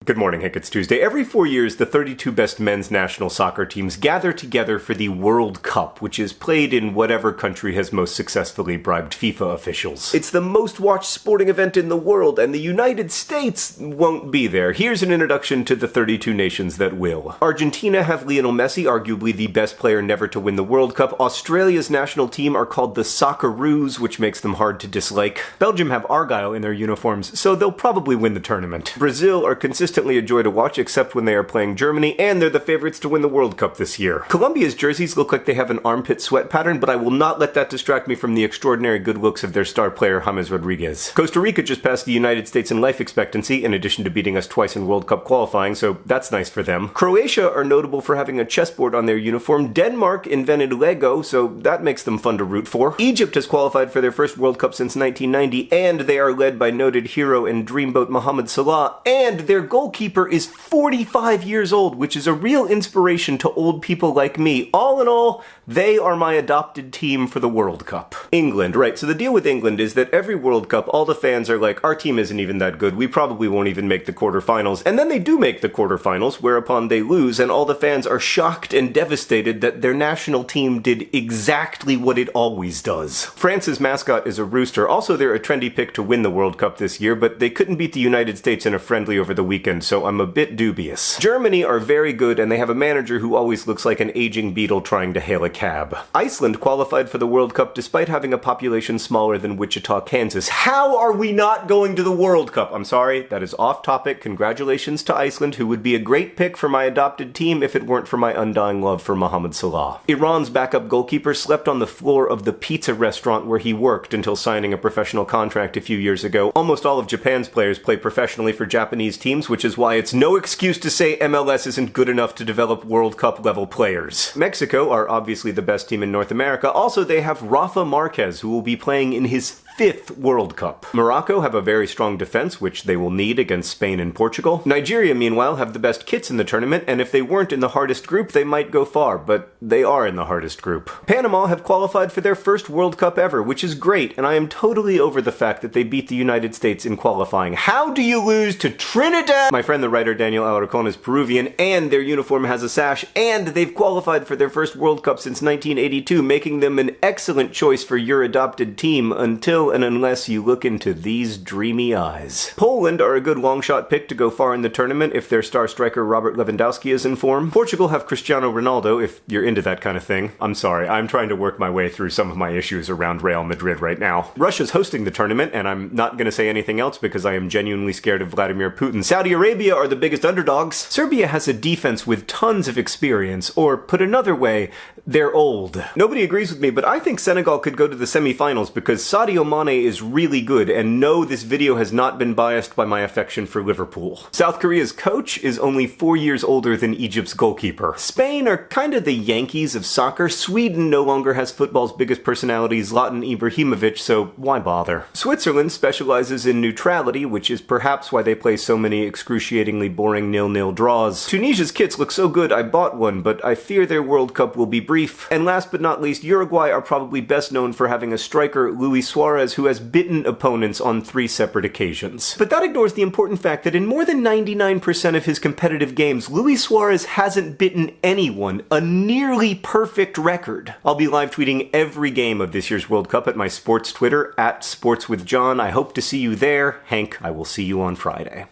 Good morning, Hank. It's Tuesday. Every 4 years, the 32 best men's national soccer teams gather together for the World Cup, which is played in whatever country has most successfully bribed FIFA officials. It's the most watched sporting event in the world, and the United States won't be there. Here's an introduction to the 32 nations that will. Argentina have Lionel Messi, arguably the best player never to win the World Cup. Australia's national team are called the Socceroos, which makes them hard to dislike. Belgium have Argyle in their uniforms, so they'll probably win the tournament. Brazil are consistently a joy to watch, except when they are playing Germany, and they're the favorites to win the World Cup this year. Colombia's jerseys look like they have an armpit sweat pattern, but I will not let that distract me from the extraordinary good looks of their star player, James Rodriguez. Costa Rica just passed the United States in life expectancy, in addition to beating us twice in World Cup qualifying, so that's nice for them. Croatia are notable for having a chessboard on their uniform. Denmark invented Lego, so that makes them fun to root for. Egypt has qualified for their first World Cup since 1990, and they are led by noted hero and dreamboat Mohamed Salah, and their goalkeeper is 45 years old, which is a real inspiration to old people like me. All in all, they are my adopted team for the World Cup. England, right, so the deal with England is that every World Cup, all the fans are like, our team isn't even that good, we probably won't even make the quarterfinals, and then they do make the quarterfinals, whereupon they lose, and all the fans are shocked and devastated that their national team did exactly what it always does. France's mascot is a rooster. Also, they're a trendy pick to win the World Cup this year, but they couldn't beat the United States in a friendly over the weekend, so I'm a bit dubious. Germany are very good, and they have a manager who always looks like an aging beetle trying to hail a cab. Iceland qualified for the World Cup despite having a population smaller than Wichita, Kansas. How are we not going to the World Cup? I'm sorry, that is off topic. Congratulations to Iceland, who would be a great pick for my adopted team if it weren't for my undying love for Mohamed Salah. Iran's backup goalkeeper slept on the floor of the pizza restaurant where he worked until signing a professional contract a few years ago. Almost all of Japan's players play professionally for Japanese teams, which is why it's no excuse to say MLS isn't good enough to develop World Cup level players. Mexico are obviously the best team in North America. Also, they have Rafa Marquez, who will be playing in his 5th World Cup. Morocco have a very strong defense, which they will need against Spain and Portugal. Nigeria, meanwhile, have the best kits in the tournament, and if they weren't in the hardest group, they might go far, but they are in the hardest group. Panama have qualified for their first World Cup ever, which is great, and I am totally over the fact that they beat the United States in qualifying. How do you lose to Trinidad? My friend the writer Daniel Alarcon is Peruvian, and their uniform has a sash, and they've qualified for their first World Cup since 1982, making them an excellent choice for your adopted team until and unless you look into these dreamy eyes. Poland are a good long-shot pick to go far in the tournament if their star striker Robert Lewandowski is in form. Portugal have Cristiano Ronaldo, if you're into that kind of thing. I'm sorry, I'm trying to work my way through some of my issues around Real Madrid right now. Russia's hosting the tournament, and I'm not going to say anything else because I am genuinely scared of Vladimir Putin. Saudi Arabia are the biggest underdogs. Serbia has a defense with tons of experience, or put another way, they're old. Nobody agrees with me, but I think Senegal could go to the semifinals because Sadio Mane is really good, and no, this video has not been biased by my affection for Liverpool. South Korea's coach is only 4 years older than Egypt's goalkeeper. Spain are kind of the Yankees of soccer. Sweden no longer has football's biggest personality, Zlatan Ibrahimovic, so why bother? Switzerland specializes in neutrality, which is perhaps why they play so many excruciatingly boring 0-0 draws. Tunisia's kits look so good I bought one, but I fear their World Cup will be brief. And last but not least, Uruguay are probably best known for having a striker, Luis Suarez, who has bitten opponents on 3 separate occasions. But that ignores the important fact that in more than 99% of his competitive games, Luis Suarez hasn't bitten anyone, a nearly perfect record. I'll be live tweeting every game of this year's World Cup at my sports Twitter, @SportsWithJohn. I hope to see you there. Hank, I will see you on Friday.